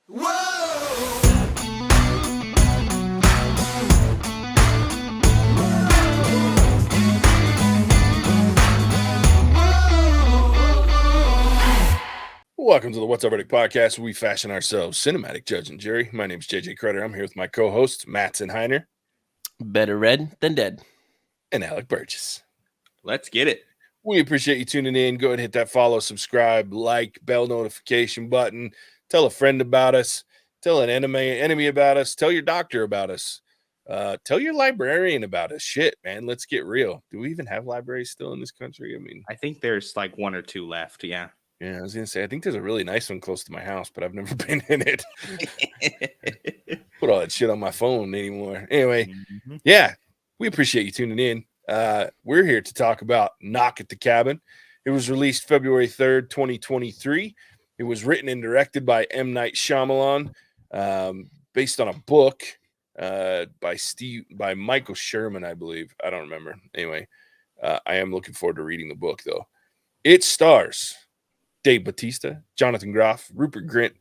Whoa! Welcome to the What's Up Verdict podcast, where we fashion ourselves cinematic judge and jury. My name is JJ Crutter. I'm here with my co-hosts, Mattson Better read than dead. and Alec Burgess. Let's get it. We appreciate you tuning in. Go ahead and hit that follow, subscribe, like, bell notification button. Tell a friend about us. Tell an enemy about us. Tell your doctor about us. Tell your librarian about us. Shit, man, let's get real. Do we even have libraries still in this country? I think there's like one or two left. Yeah. I was gonna say, I think there's a really nice one close to my house, but I've never been in it. Put all that shit on my phone anymore. Anyway, we appreciate you tuning in. We're here to talk about Knock at the Cabin. It was released February 3rd, 2023. It was written and directed by M. Night Shyamalan, based on a book by Michael Sherman, I believe. I don't remember. Anyway, I am looking forward to reading the book, though. It stars Dave Bautista, Jonathan Groff, Rupert Grint,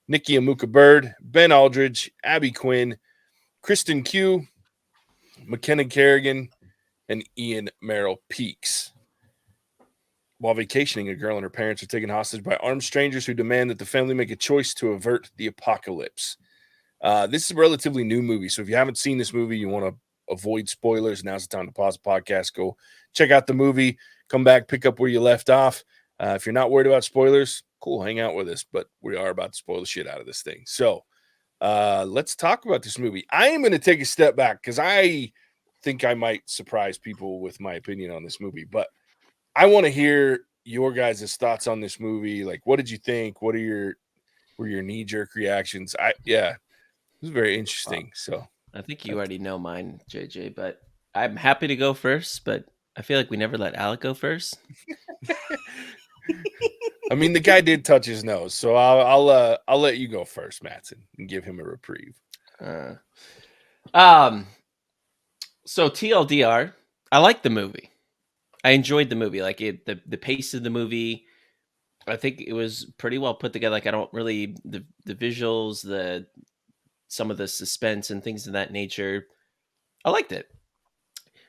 Nikki Amuka Bird, Ben Aldridge, Abby Quinn, Kristen Q, McKenna Kerrigan, and Ian Merrill Peaks. While vacationing, a girl and her parents are taken hostage by armed strangers who demand that the family make a choice to avert the apocalypse. This is a relatively new movie, so if you haven't seen this movie, you want to avoid spoilers, now's the time to pause the podcast, go check out the movie, come back, pick up where you left off. If you're not worried about spoilers, cool, hang out with us, but we are about to spoil the shit out of this thing. So let's talk about this movie. I am going to take a step back because I think I might surprise people with my opinion on this movie, but I want to hear your guys' thoughts on this movie. Like, what did you think? What are your knee-jerk reactions? It was very interesting. So I think you already know mine, JJ, but I'm happy to go first, but I feel like we never let Alec go first. I mean, the guy did touch his nose, so I'll let you go first, Mattson, and give him a reprieve. So TLDR, I like the movie. I enjoyed the movie. Like the pace of the movie, I think it was pretty well put together. Like I don't really the visuals, some of the suspense and things of that nature. I liked it,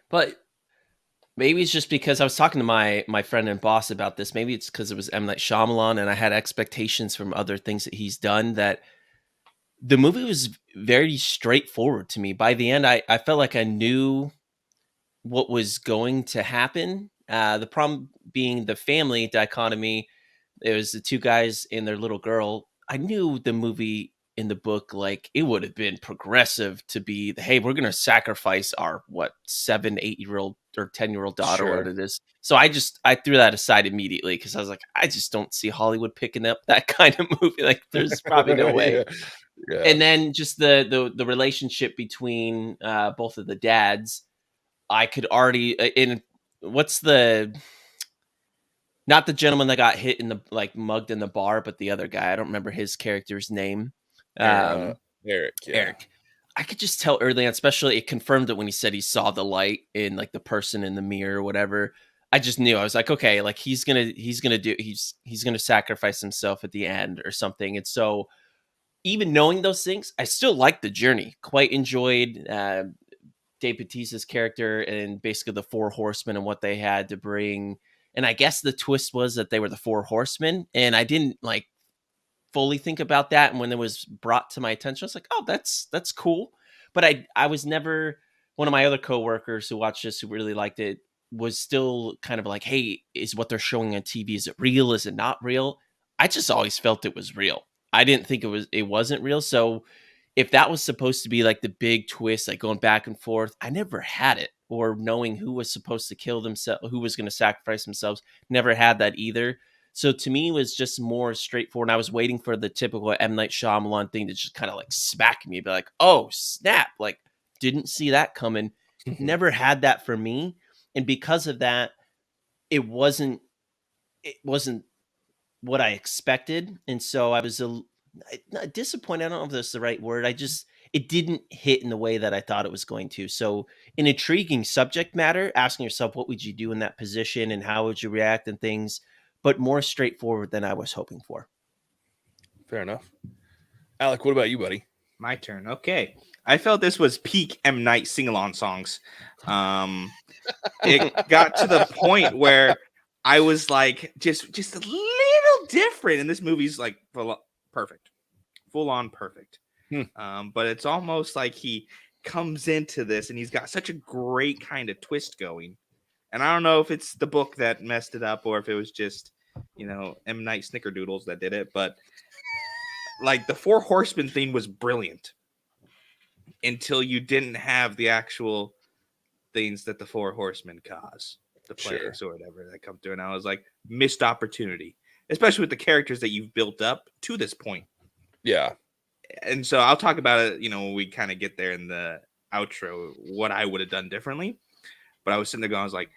but maybe it's just because I was talking to my friend and boss about this. Maybe it's because it was M. Night Shyamalan and I had expectations from other things that he's done that the movie was very straightforward to me. By the end, I felt like I knew what was going to happen. The problem being the family dichotomy. It was the two guys and their little girl. I knew the movie in the book, like it would have been progressive to be, hey, we're going to sacrifice our 7, 8-year-old or 10-year-old daughter, Sure. what it is. So I threw that aside immediately because I was like, I just don't see Hollywood picking up that kind of movie. Like there's probably no way. Yeah. And then just the relationship between both of the dads, I could already not the gentleman that got hit in the mugged in the bar, but the other guy. I don't remember his character's name. Eric. Yeah. Eric. I could just tell early on, especially it confirmed it when he said he saw the light in like the person in the mirror or whatever. I just knew. I was like, okay, like he's gonna sacrifice himself at the end or something. And so even knowing those things, I still liked the journey. Quite enjoyed Dave Bautista's character and basically the Four Horsemen and what they had to bring. And I guess the twist was that they were the Four Horsemen, and I didn't like fully think about that. And when it was brought to my attention, I was like, "Oh, that's cool." But I was never one of my other coworkers who watched this who really liked it was still kind of like, "Hey, is what they're showing on TV, is it real? Is it not real?" I just always felt it was real. I didn't think it wasn't real. So if that was supposed to be like the big twist, like going back and forth, I never had it. Or knowing who was supposed to kill themselves, who was going to sacrifice themselves, never had that either. So to me, it was just more straightforward. And I was waiting for the typical M. Night Shyamalan thing to just kind of like smack me, be like, "Oh snap!" Like didn't see that coming. Never had that for me, and because of that, it wasn't what I expected, and so I was not disappointed. I don't know if that's the right word. It didn't hit in the way that I thought it was going to. So an intriguing subject matter, asking yourself, what would you do in that position and how would you react and things, but more straightforward than I was hoping for. Fair enough. Alec, what about you, buddy? My turn. Okay. I felt this was peak M. Night sing-along songs. It got to the point where I was like, just a little different. And this movie's like perfect. Full on perfect. But it's almost like he comes into this and he's got such a great kind of twist going. And I don't know if it's the book that messed it up or if it was just, M. Night Snickerdoodles that did it. But like the Four Horsemen thing was brilliant until you didn't have the actual things that the Four Horsemen cause, the plagues or whatever that come through. And I was like, missed opportunity, especially with the characters that you've built up to this point. Yeah. And so I'll talk about it, when we kind of get there in the outro, what I would have done differently. But I was sitting there going, I was like,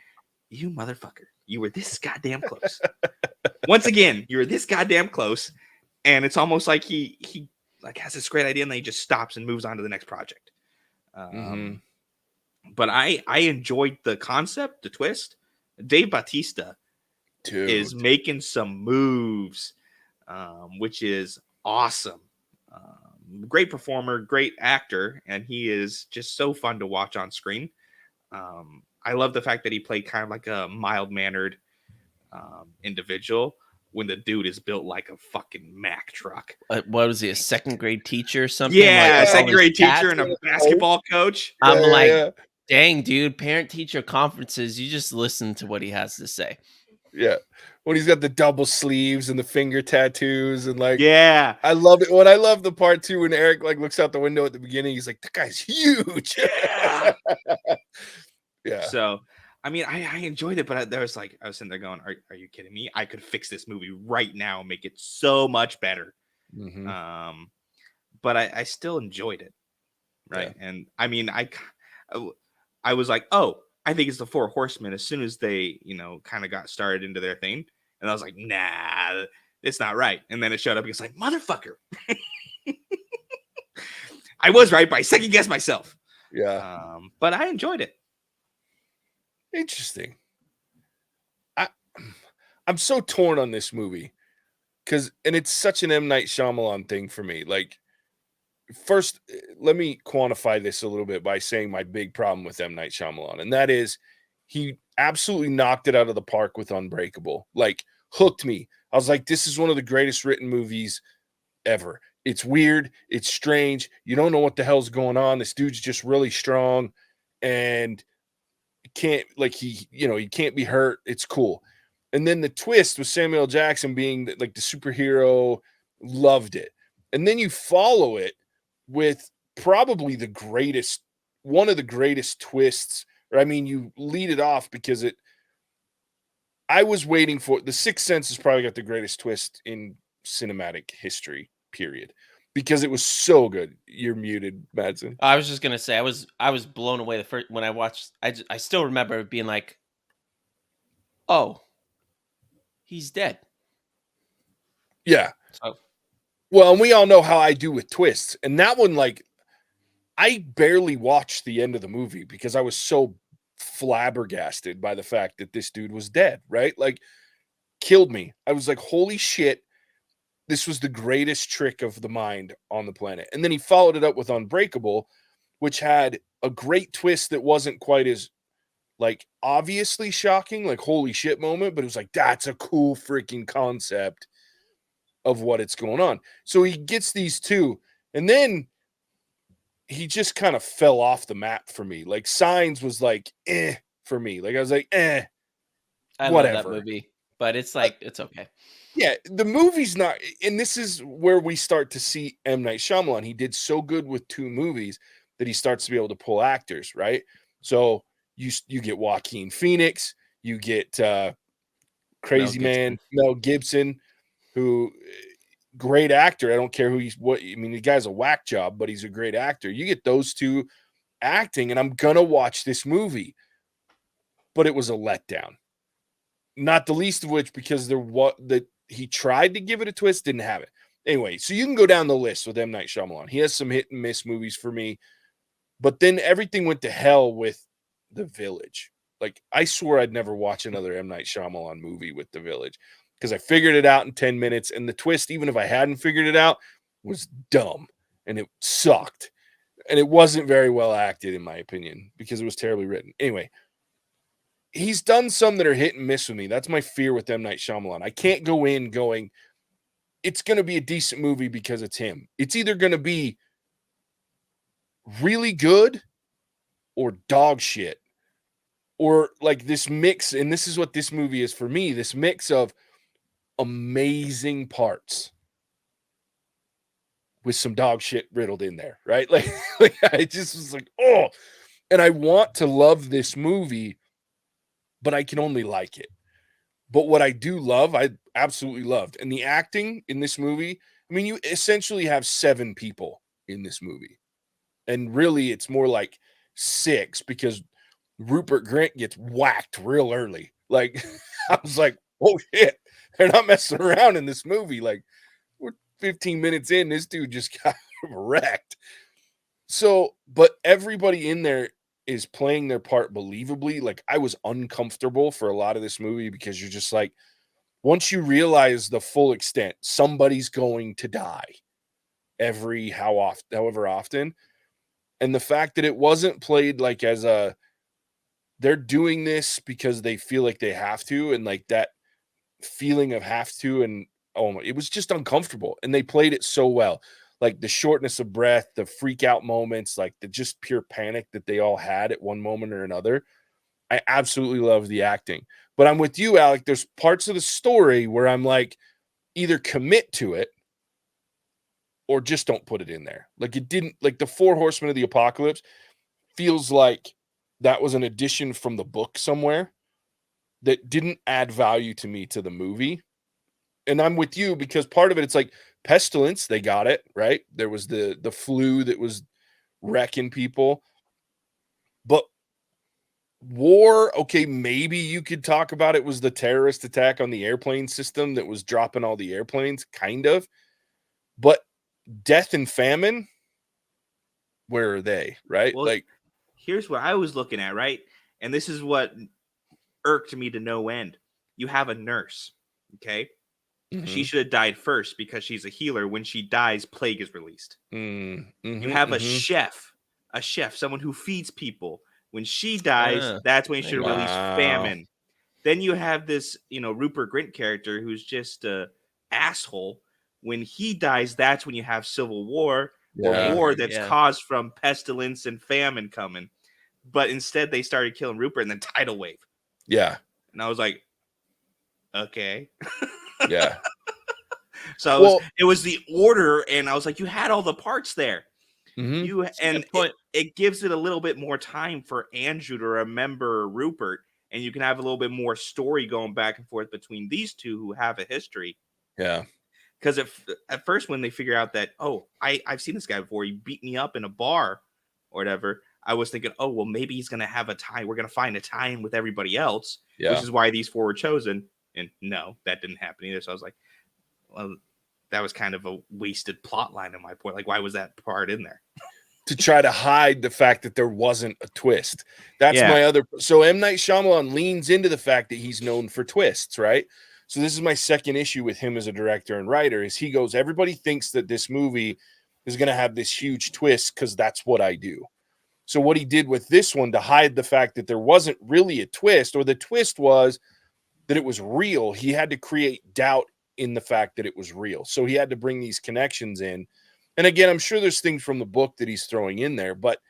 you motherfucker, you were this goddamn close. Once again, you were this goddamn close. And it's almost like he like has this great idea and then he just stops and moves on to the next project. But I enjoyed the concept, the twist. Dave Bautista is making some moves, which is awesome. Great performer, great actor, and he is just so fun to watch on screen. I love the fact that he played kind of like a mild-mannered individual when the dude is built like a fucking Mack truck. What was he, a second grade teacher or something? Yeah, like, a second grade teacher and a basketball coach. I'm dang, dude, parent-teacher conferences, you just listen to what he has to say. Yeah. When he's got the double sleeves and the finger tattoos and yeah, I love it. What I love the part too when Eric looks out the window at the beginning, he's like, "That guy's huge." Yeah. Yeah. So, I mean, I enjoyed it, but I was sitting there going, "Are you kidding me? I could fix this movie right now and make it so much better." But I still enjoyed it, right? Yeah. And I mean, I was like, "Oh, I think it's the Four Horsemen." As soon as they, kind of got started into their thing, and I was like, "Nah, it's not right." And then it showed up. It's like, "Motherfucker." I was right, but I second guessed myself. Yeah. But I enjoyed it. Interesting. I'm so torn on this movie and it's such an M. Night Shyamalan thing for me. Like, first, let me quantify this a little bit by saying my big problem with M. Night Shyamalan, and that is he absolutely knocked it out of the park with Unbreakable. Like, hooked me. I was like, this is one of the greatest written movies ever. It's weird. It's strange. You don't know what the hell's going on. This dude's just really strong and can't he can't be hurt. It's cool. And then the twist with Samuel L. Jackson being like the superhero, loved it. And then you follow it with probably one of the greatest twists. Or I mean, you lead it off because I was waiting for The Sixth Sense has probably got the greatest twist in cinematic history, period. Because it was so good. You're muted, Mattson. I was just gonna say I was blown away the first when I watched. I still remember it being like, "Oh, he's dead." Yeah. So, well, and we all know how I do with twists, and that one, I barely watched the end of the movie because I was so flabbergasted by the fact that this dude was dead. Right, killed me. I was like, "Holy shit." This was the greatest trick of the mind on the planet. And then he followed it up with Unbreakable, which had a great twist that wasn't quite as obviously shocking, holy shit moment, but it was like, that's a cool freaking concept of what it's going on. So he gets these two, and then he just kind of fell off the map for me. Signs was for me. I was like, I whatever. love that movie, but it's it's okay. Yeah, the movie's not, and this is where we start to see M. Night Shyamalan. He did so good with 2 movies that he starts to be able to pull actors, right? So you get Joaquin Phoenix, you get Crazy Man Mel Gibson, who great actor. I don't care the guy's a whack job, but he's a great actor. You get those 2 acting, and I'm gonna watch this movie, but it was a letdown. Not the least of which because he tried to give it a twist, didn't have it. Anyway, so you can go down the list with M. Night Shyamalan. He has some hit and miss movies for me, but then everything went to hell with The Village. I swore I'd never watch another M. Night Shyamalan movie with The Village because I figured it out in 10 minutes, and the twist, even if I hadn't figured it out, was dumb and it sucked. And it wasn't very well acted, in my opinion, because it was terribly written. Anyway, he's done some that are hit and miss with me. That's my fear with M. Night Shyamalan. I can't go in going, it's going to be a decent movie because it's him. It's either going to be really good or dog shit. Or like this mix, and this is what this movie is for me, this mix of amazing parts with some dog shit riddled in there, right? Like I just was like, oh, and I want to love this movie, but I can only like it. But what I do love, I absolutely loved. And the acting in this movie, I mean, you essentially have 7 people in this movie. And really, it's more like 6 because Rupert Grint gets whacked real early. Like, I was like, oh shit, they're not messing around in this movie. Like, we're 15 minutes in, this dude just got wrecked. So, but everybody in there is playing their part believably. Like, I was uncomfortable for a lot of this movie because you're just like, once you realize the full extent, somebody's going to die however often. And the fact that it wasn't played like as a, they're doing this because they feel like they have to, and like that feeling of have to, and oh, it was just uncomfortable. And they played it so well. Like the shortness of breath, the freak out moments, like the just pure panic that they all had at one moment or another. I absolutely love the acting. But I'm with you, Alec. There's parts of the story where I'm like, either commit to it or just don't put it in there. Like it didn't, like the 4 Horsemen of the Apocalypse feels like that was an addition from the book somewhere that didn't add value to me to the movie. And I'm with you because part of it, it's like pestilence. They got it, right? There was the flu that was wrecking people. But war, okay, maybe you could talk about it was the terrorist attack on the airplane system that was dropping all the airplanes, kind of. But death and famine, where are they, right? Well, like, here's what I was looking at, right? And this is what irked me to no end. You have a nurse, okay? She should have died first because she's a healer. When she dies, plague is released. You have a chef, someone who feeds people. When she dies, that's when you should have released famine. Then you have this, Rupert Grint character who's just a asshole. When he dies, that's when you have civil war or war that's caused from pestilence and famine coming. But instead, they started killing Rupert and then tidal wave. Yeah. And I was like, okay. Yeah. So it was the order, and I was like, you had all the parts there. It gives it a little bit more time for Andrew to remember Rupert, and you can have a little bit more story going back and forth between these two who have a history. Yeah. Because at first, when they figure out that, oh, I've seen this guy before, he beat me up in a bar or whatever, I was thinking, oh, well, maybe he's going to have a tie. We're going to find a tie-in with everybody else, which is why these 4 were chosen. And no, that didn't happen either. So I was like, well, that was kind of a wasted plot line on my point. Like, why was that part in there? To try to hide the fact that there wasn't a twist. That's my other. So M. Night Shyamalan leans into the fact that he's known for twists, right? So this is my second issue with him as a director and writer is he goes, everybody thinks that this movie is going to have this huge twist because that's what I do. So what he did with this one to hide the fact that there wasn't really a twist, or the twist was that it was real, he had to create doubt in the fact that it was real. So he had to bring these connections in. And again, I'm sure there's things from the book that he's throwing in there, but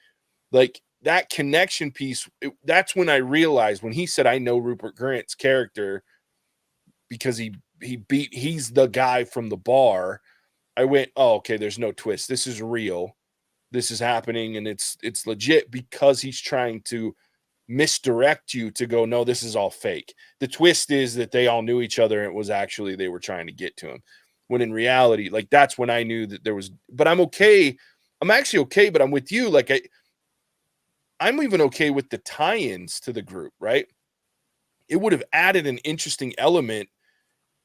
like that connection piece, that's when I realized when he said, I know Rupert Grint's character because he's the guy from the bar. I went, oh, okay, there's no twist. This is real. This is happening. And it's legit because he's trying to misdirect you to go, no, this is all fake. The twist is that they all knew each other and it was actually they were trying to get to him, when in reality, like that's when I knew that there was. But I'm okay. I'm actually okay, but I'm with you. Like I'm even okay with the tie-ins to the group, right? It would have added an interesting element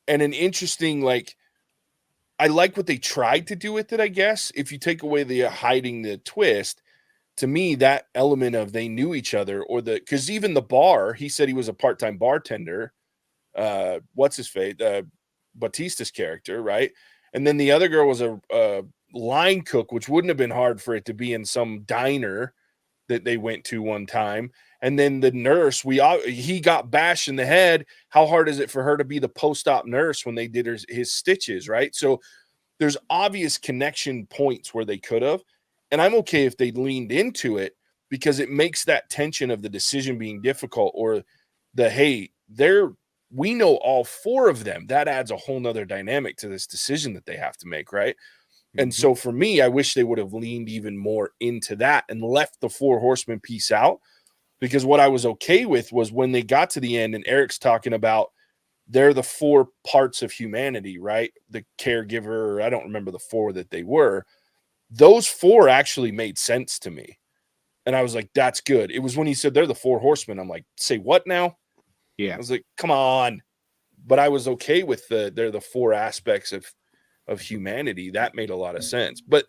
and an interesting, like, I like what they tried to do with it, I guess. If you take away the hiding the twist, to me, that element of they knew each other, or because even the bar, he said he was a part-time bartender. What's his face? Batista's character, right? And then the other girl was a line cook, which wouldn't have been hard for it to be in some diner that they went to one time. And then the nurse, he got bashed in the head. How hard is it for her to be the post-op nurse when they did his stitches, right? So there's obvious connection points where they could have. And I'm okay if they leaned into it, because it makes that tension of the decision being difficult, or hey, we know all four of them. That adds a whole nother dynamic to this decision that they have to make, right? And so for me, I wish they would have leaned even more into that and left the four horsemen piece out, because what I was okay with was when they got to the end and Eric's talking about they're the four parts of humanity, right? The caregiver, I don't remember the four that they were. Those four actually made sense to me. And I was like, that's good. It was when he said they're the four horsemen. I'm like, say what now? Yeah. I was like, come on. But I was okay with they're the four aspects of humanity. That made a lot of sense. But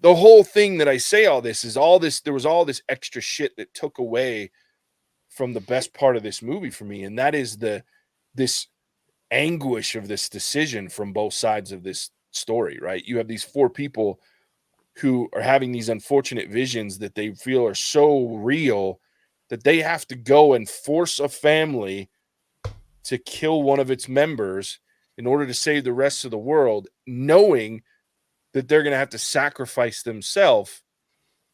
the whole thing that I say all this, there was all this extra shit that took away from the best part of this movie for me. And that is this anguish of this decision from both sides of this story, right? You have these four people who are having these unfortunate visions that they feel are so real that they have to go and force a family to kill one of its members in order to save the rest of the world, knowing that they're going to have to sacrifice themselves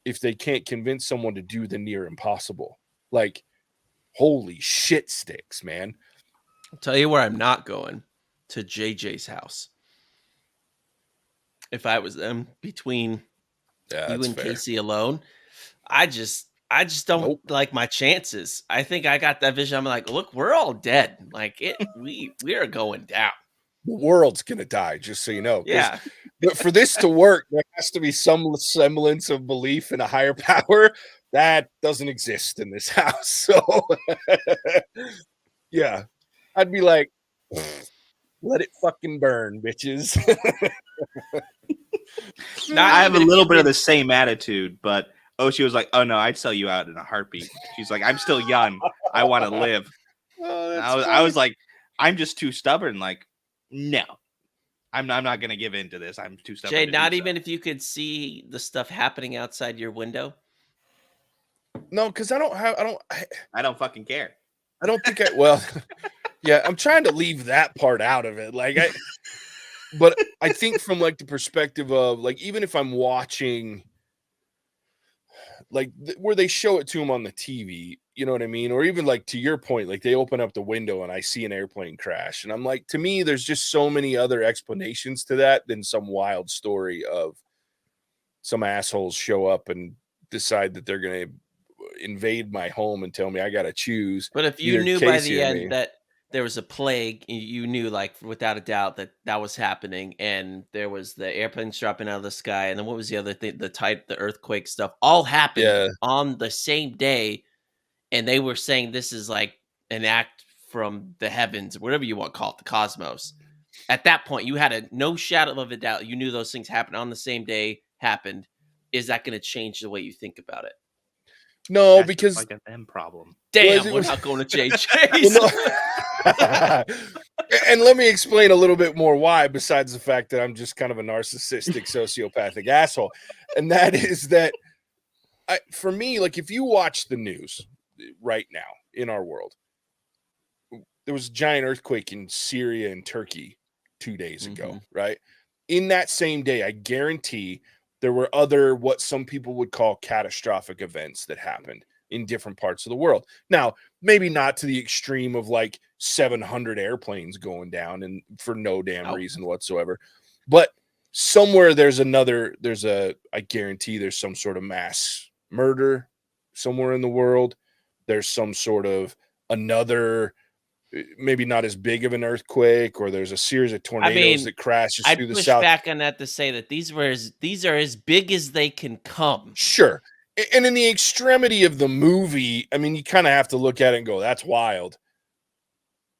if they can't convince someone to do the near impossible. Like, holy shit sticks, man. I'll tell you where I'm not going, to JJ's house. If I was them, between you and fair. Casey alone, I just don't like my chances. I think I got that vision. I'm like, look, we're all dead. Like we are going down. The world's gonna die, just so you know. Yeah. But for this to work, there has to be some semblance of belief in a higher power that doesn't exist in this house. So yeah, I'd be like, let it fucking burn, bitches. I have a little bit of the same attitude, but Oshi was like, "Oh no, I'd sell you out in a heartbeat." She's like, "I'm still young. I want to live." I was like, "I'm just too stubborn." Like, no, I'm not going to give in to this. I'm too stubborn. Jay, not even if you could see the stuff happening outside your window. No, because I don't fucking care. I don't think well, yeah, I'm trying to leave that part out of it. Like but I think from like the perspective of like, even if I'm watching like where they show it to them on the TV, you know what I mean? Or even like to your point, like they open up the window and I see an airplane crash. And I'm like, to me, there's just so many other explanations to that than some wild story of some assholes show up and decide that they're going to invade my home and tell me I got to choose. But if you knew by the end that there was a plague, you knew like without a doubt that was happening, and there was the airplanes dropping out of the sky, and then what was the other thing? The earthquake stuff all happened on the same day, and they were saying this is like an act from the heavens, whatever you want to call it, the cosmos. At that point, you had no shadow of a doubt. You knew those things happened on the same day. Happened. Is that going to change the way you think about it? No, that's because like an M problem. Damn, we're not going to JJ's. And let me explain a little bit more why, besides the fact that I'm just kind of a narcissistic, sociopathic asshole. And that is that for me, like if you watch the news right now in our world, there was a giant earthquake in Syria and Turkey 2 days ago, right? In that same day, I guarantee there were other, what some people would call catastrophic events that happened in different parts of the world. Now, maybe not to the extreme of like 700 airplanes going down and for no damn reason whatsoever, but somewhere I guarantee there's some sort of mass murder somewhere in the world. There's some sort of another, maybe not as big of an earthquake, or there's a series of tornadoes that crashes through the south. I'd push back on that to say that these are as big as they can come. Sure. And in the extremity of the movie, I mean, you kind of have to look at it and go, that's wild.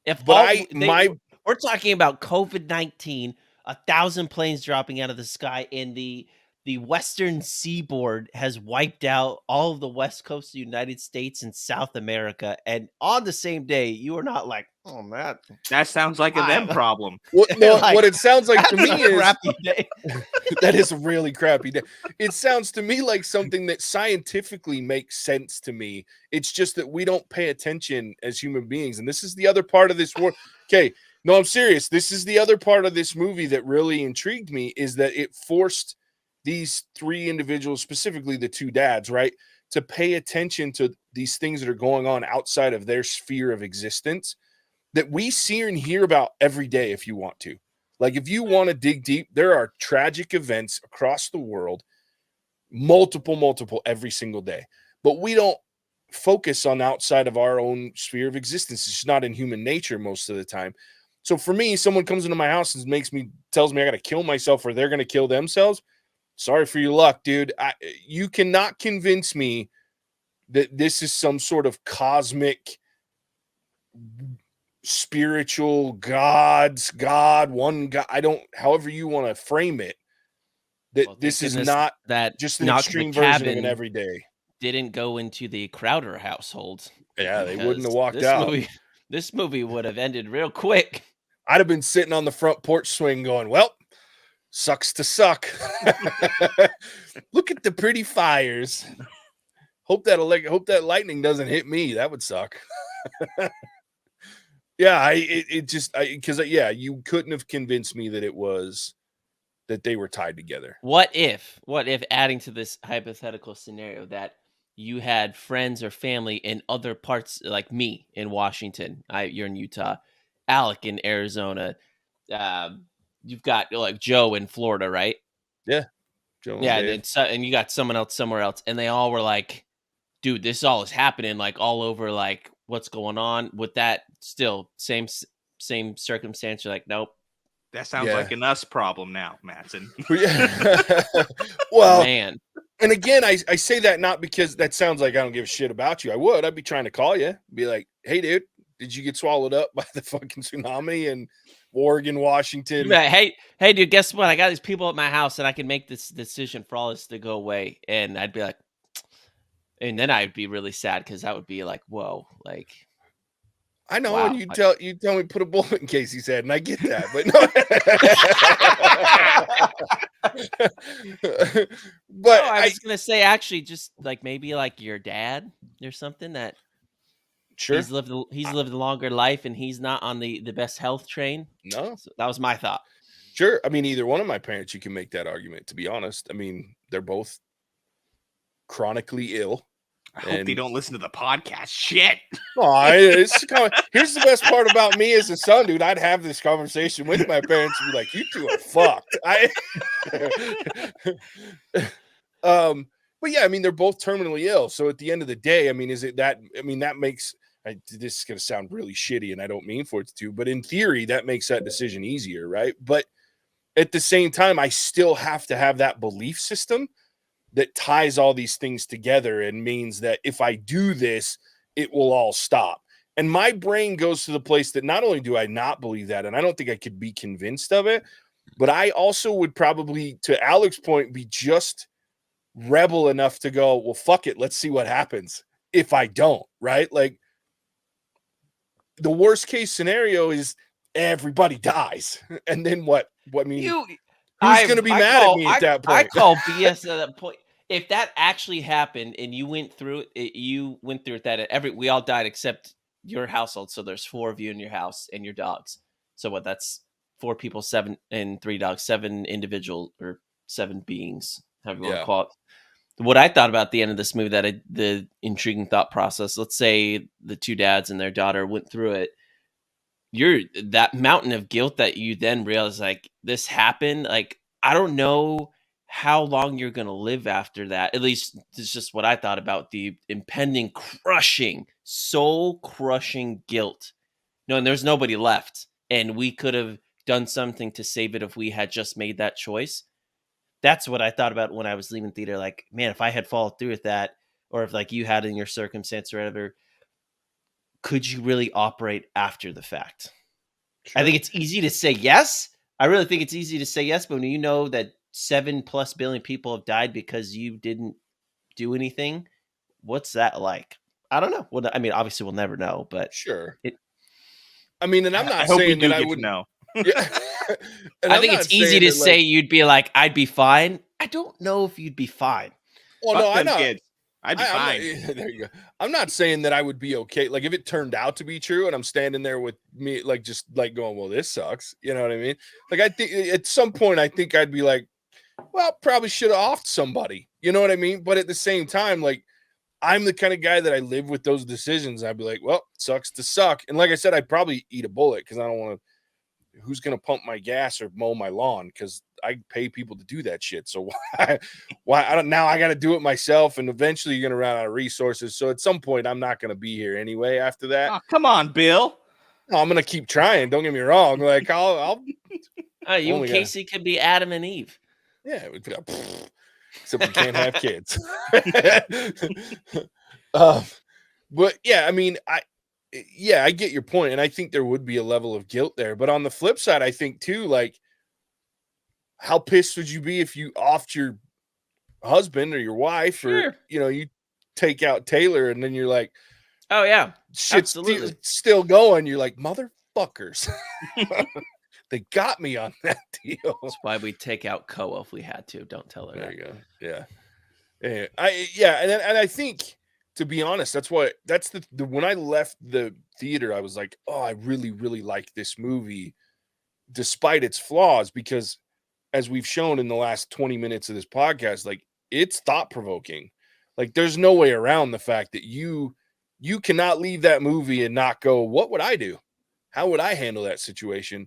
We're talking about COVID-19, 1,000 planes dropping out of the sky, and the the western seaboard has wiped out all of the west coast of the United States and South America, and on the same day, you are not like, oh man, That sounds like a them problem. No, Like, what it sounds like to that's me a is crappy day. that is a really crappy day. It sounds to me like something that scientifically makes sense to me. It's just that we don't pay attention as human beings. And this is the other part of this war. Okay, no, I'm serious. This is the other part of this movie that really intrigued me, is that it forced these three individuals, specifically the two dads, right, to pay attention to these things that are going on outside of their sphere of existence that we see and hear about every day if you want to. Like, if you want to dig deep, there are tragic events across the world, multiple every single day. But we don't focus on outside of our own sphere of existence. It's not in human nature most of the time. So for me, someone comes into my house and tells me I got to kill myself or they're going to kill themselves. Sorry for your luck, dude. You cannot convince me that this is some sort of cosmic, spiritual God, one God. However you want to frame it, that this is not that just an Knock extreme the version of Cabin an everyday. didn't go into the Crowder household. Yeah, they wouldn't have because walked out. This movie would have ended real quick. I'd have been sitting on the front porch swing going, well, sucks to suck. Look at the pretty fires. Hope that lightning doesn't hit me. That would suck. Yeah, you couldn't have convinced me that they were tied together. What if adding to this hypothetical scenario that you had friends or family in other parts, like me in Washington, you're in Utah, Alec in Arizona, you've got like Joe in Florida, right? Yeah, Joe. Yeah, and you got someone else somewhere else, and they all were like, dude, this all is happening like all over, like what's going on with that. Still same circumstance. You're like, nope. That sounds like an us problem now, Mattson. Well, man. And again, I say that not because that sounds like I don't give a shit about you. I'd be trying to call you, be like, hey, dude, did you get swallowed up by the fucking tsunami in Oregon, Washington? Hey, dude, guess what? I got these people at my house and I can make this decision for all this to go away. And I'd be like, and then I'd be really sad because that would be like, whoa, like. I know, wow. and you tell me put a bullet in Casey's head, and I get that, but no. But I was gonna say, actually, just like maybe like your dad or something that sure he's lived a longer life and he's not on the best health train. No, so that was my thought. Sure, I mean, either one of my parents, you can make that argument. To be honest, I mean, they're both chronically ill. I hope they don't listen to the podcast. Shit. Here's the best part about me as a son, dude. I'd have this conversation with my parents and be like, "You two are fucked." But yeah, I mean, they're both terminally ill. So at the end of the day, I mean, that makes this is going to sound really shitty, and I don't mean for it to, but in theory, that makes that decision easier, right? But at the same time, I still have to have that belief system that ties all these things together and means that if I do this, it will all stop. And my brain goes to the place that not only do I not believe that, and I don't think I could be convinced of it, but I also would probably, to Alec's point, be just rebel enough to go, well, fuck it. Let's see what happens if I don't, right? Like, the worst case scenario is everybody dies. And then what? I mean, who's going to be mad at me at that point? I call BS at that point. If that actually happened and you went through it, that we all died except your household. So there's 4 of you in your house and your dogs. So what? That's 4 people, 7 and 3 dogs, 7 individual or 7 beings, however you want to call it. What I thought about at the end of this movie, the intriguing thought process. Let's say the 2 dads and their daughter went through it. That mountain of guilt that you then realize, like, this happened. Like, I don't know how long you're going to live after that. At least it's just what I thought about the impending soul-crushing guilt. No, and there's nobody left. And we could have done something to save it if we had just made that choice. That's what I thought about when I was leaving theater. Like, man, if I had followed through with that, or if like you had in your circumstance or whatever, could you really operate after the fact? Sure. I think it's easy to say yes. I really think it's easy to say yes, but when you know that 7+ billion people have died because you didn't do anything. What's that like? I don't know. Well, I mean, obviously we'll never know, but Sure. it, I mean, and I'm I not hope we saying do that I get to wouldn't. know. Yeah. And I I'm think not it's easy saying to that, say like, you'd be like, I'd be fine. I don't know if you'd be fine. well, no, Fuck I them know. kids. I'd be I'm not, fine. there you go. I'm not saying that I would be okay. Like if it turned out to be true and I'm standing there with me, like just like going, well, this sucks. You know what I mean? Like I think at some point I think I'd be like, well, probably should have offed somebody. You know what I mean? But at the same time, like I'm the kind of guy that I live with those decisions. I'd be like, well, sucks to suck. And like I said, I'd probably eat a bullet because I don't want to. Who's going to pump my gas or mow my lawn? Because I pay people to do that shit. So why I don't now I got to do it myself. And eventually you're going to run out of resources. So at some point I'm not going to be here anyway. After that, Oh, come on, Bill. no, I'm going to keep trying. Don't get me wrong. Like I'll You and only Casey could be Adam and Eve. yeah, except we can't have kids. But yeah, I mean, I get your point, and I think there would be a level of guilt there. But on the flip side, I think too, like, how pissed would you be if you offed your husband or your wife, Sure. or you take out Taylor, and then you're like, Oh yeah, shit's absolutely. still going. You're like, motherfuckers, they got me on that deal. That's why we take out Koa if we had to. Don't tell her There that. you go. Yeah, and I think, to be honest, that's the when I left the theater, I was like, oh, I really, really like this movie, despite its flaws, because as we've shown in the last 20 minutes of this podcast, like it's thought provoking. Like there's no way around the fact that you cannot leave that movie and not go, what would I do? How would I handle that situation?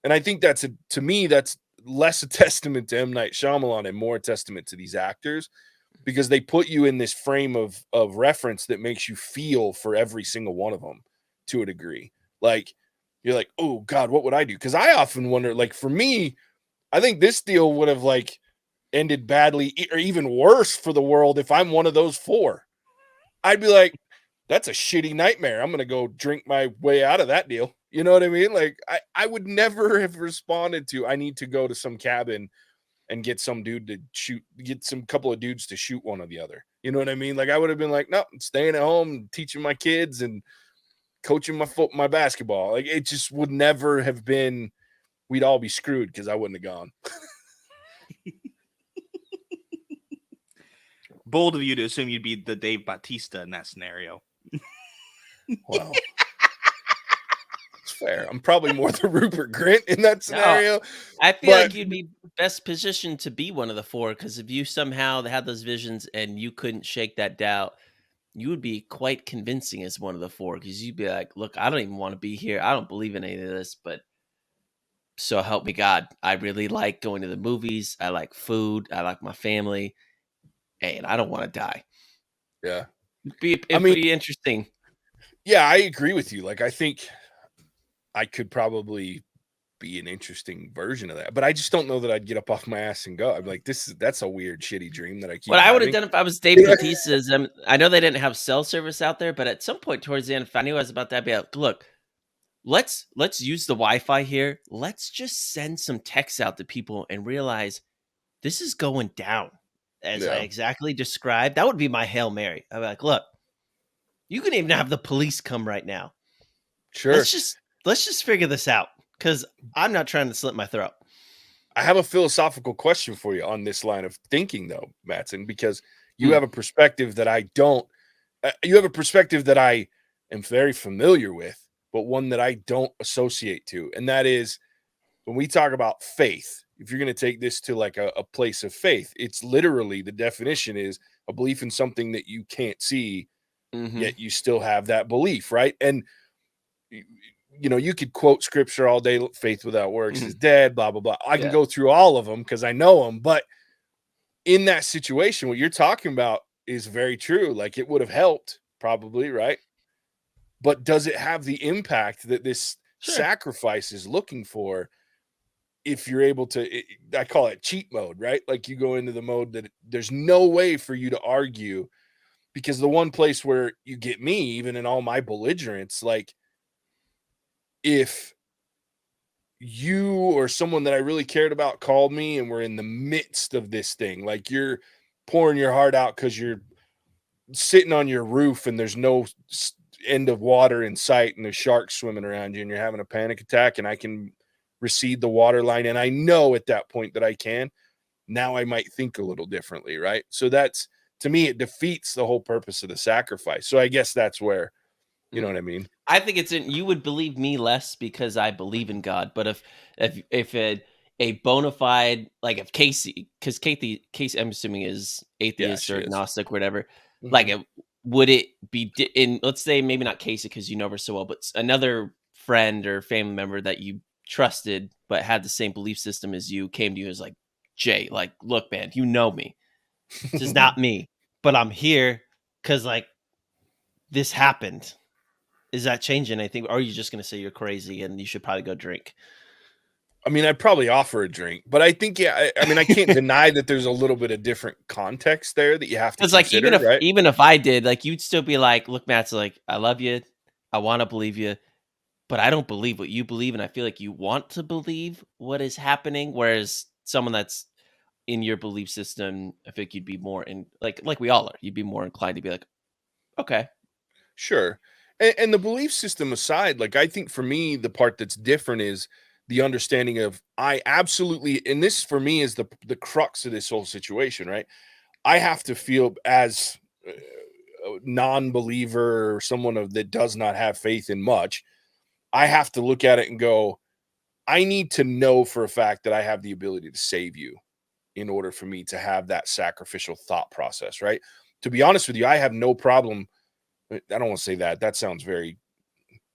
And I think to me, that's less a testament to M. Night Shyamalan and more a testament to these actors, because they put you in this frame of reference that makes you feel for every single one of them to a degree. Like you're like, oh God, what would I do? Because I often wonder, like for me, I think this deal would have like ended badly or even worse for the world if I'm one of those four. I'd be like, that's a shitty nightmare. I'm going to go drink my way out of that deal. You know what I mean? Like I would never have responded to, I need to go to some cabin and get some dude to get some couple of dudes to shoot one or the other. You know what I mean? Like I would have been like, no, I'm staying at home, teaching my kids and coaching my basketball. Like it just would never have been, we'd all be screwed because I wouldn't have gone. Bold of you to assume you'd be the Dave Bautista in that scenario. Wow. It's fair. I'm probably more the Rupert Grint in that scenario. I feel like you'd be best positioned to be one of the four, because if you somehow had those visions and you couldn't shake that doubt, you would be quite convincing as one of the four, because you'd be like, look, I don't even want to be here. I don't believe in any of this, but so help me God. I really like going to the movies. I like food. I like my family. And I don't want to die. Yeah. It'd be interesting. Yeah, I agree with you. Like, I think I could probably be an interesting version of that, but I just don't know that I'd get up off my ass and go. I'm like, that's a weird, shitty dream that I keep. What I would have done if I was Dave Bautista's, I know they didn't have cell service out there, but at some point towards the end, if I knew I was about that, I'd be like, look, let's use the Wi-Fi here. Let's just send some texts out to people and realize this is going down as I exactly described. That would be my Hail Mary. I'd be like, look, you can even have the police come right now. Sure. Let's just figure this out, because I'm not trying to slit my throat. I have a philosophical question for you on this line of thinking, though, Mattson, because you have a perspective that I don't. You have a perspective that I am very familiar with, but one that I don't associate to, and that is when we talk about faith. If you're going to take this to like a place of faith, it's literally, the definition is a belief in something that you can't see, yet you still have that belief, right? And you could quote scripture all day, faith without works is dead, blah, blah, blah. I can go through all of them because I know them. But in that situation, what you're talking about is very true. Like it would have helped probably, right? But does it have the impact that this sacrifice is looking for? If you're able to, I call it cheat mode, right? Like you go into the mode that there's no way for you to argue, because the one place where you get me, even in all my belligerence, like if you or someone that I really cared about called me and we're in the midst of this thing, like you're pouring your heart out because you're sitting on your roof and there's no end of water in sight and there's sharks swimming around you and you're having a panic attack and I can recede the water line. And I know at that point that I can. Now I might think a little differently, right? So that's, to me, it defeats the whole purpose of the sacrifice. So I guess that's where, you know what I mean? I think you would believe me less because I believe in God. But if a bona fide, like if Casey, because Casey, I'm assuming is atheist or agnostic, or whatever. Mm-hmm. Like, would it be in? Let's say maybe not Casey because you know her so well, but another friend or family member that you trusted but had the same belief system as you came to you as like, Jay, like, look, man, you know me. This is not me, but I'm here because like this happened. Is that changing anything? Or are you just going to say you're crazy and you should probably go drink? I mean, I'd probably offer a drink, but I think, I mean, I can't deny that there's a little bit of different context there that you have to consider, like, right? even if I did, like, you'd still be like, look, Matt's like, I love you. I want to believe you, but I don't believe what you believe. And I feel like you want to believe what is happening. Whereas someone that's in your belief system, I think you'd be more in like we all are, you'd be more inclined to be like, okay. Sure. And the belief system aside, like, I think for me, the part that's different is the understanding of I absolutely, and this for me is the crux of this whole situation, right? I have to feel as a non-believer or someone that does not have faith in much. I have to look at it and go, I need to know for a fact that I have the ability to save you in order for me to have that sacrificial thought process, right? To be honest with you, I have no problem. I don't want to say that. That sounds very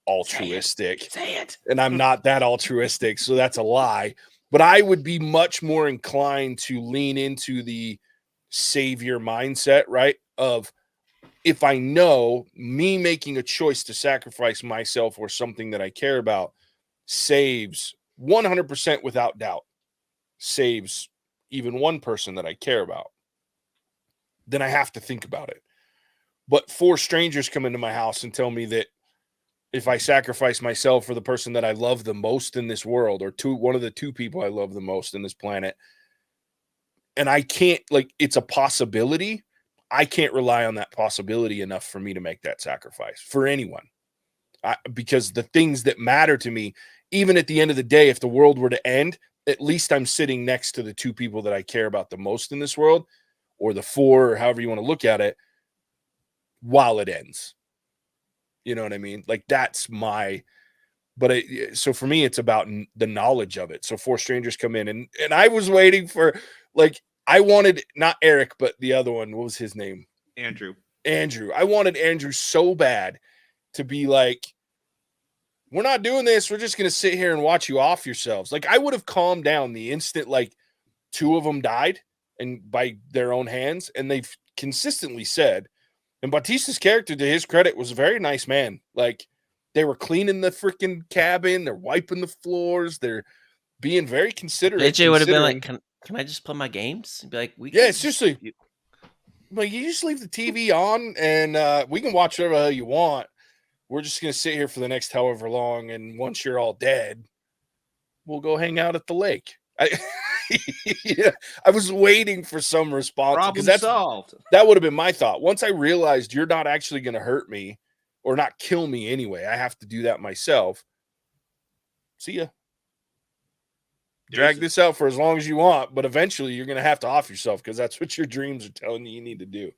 altruistic. Say it. And I'm not that altruistic, so that's a lie. But I would be much more inclined to lean into the savior mindset, right? Of if I know me making a choice to sacrifice myself or something that I care about saves 100% without doubt, saves even one person that I care about, then I have to think about it. But 4 strangers come into my house and tell me that if I sacrifice myself for the person that I love the most in this world, or one of the 2 people I love the most in this planet, and I can't, like, it's a possibility, I can't rely on that possibility enough for me to make that sacrifice for anyone. Because the things that matter to me, even at the end of the day, if the world were to end, at least I'm sitting next to the 2 people that I care about the most in this world, or the 4, or however you want to look at it, while it ends. You know what I mean? Like, that's my, but so for me, it's about the knowledge of it. So 4 strangers come in and I was waiting for, like, I wanted not Eric, but the other one, what was his name? Andrew. I wanted Andrew so bad to be like, we're not doing this. We're just going to sit here and watch you off yourselves. Like, I would have calmed down the instant, like, 2 of them died and by their own hands. And they've consistently said, and Bautista's character, to his credit, was a very nice man. Like, they were cleaning the freaking cabin. They're wiping the floors. They're being very considerate. AJ would have been like, can I just play my games? And be like, seriously. Like, you just leave the TV on and we can watch whatever you want. We're just going to sit here for the next however long. And once you're all dead, we'll go hang out at the lake. Yeah, I was waiting for some response. Problem solved. That would have been my thought. Once I realized you're not actually going to hurt me or not kill me anyway, I have to do that myself. See ya. Drag this out for as long as you want, but eventually you're going to have to off yourself because that's what your dreams are telling you need to do.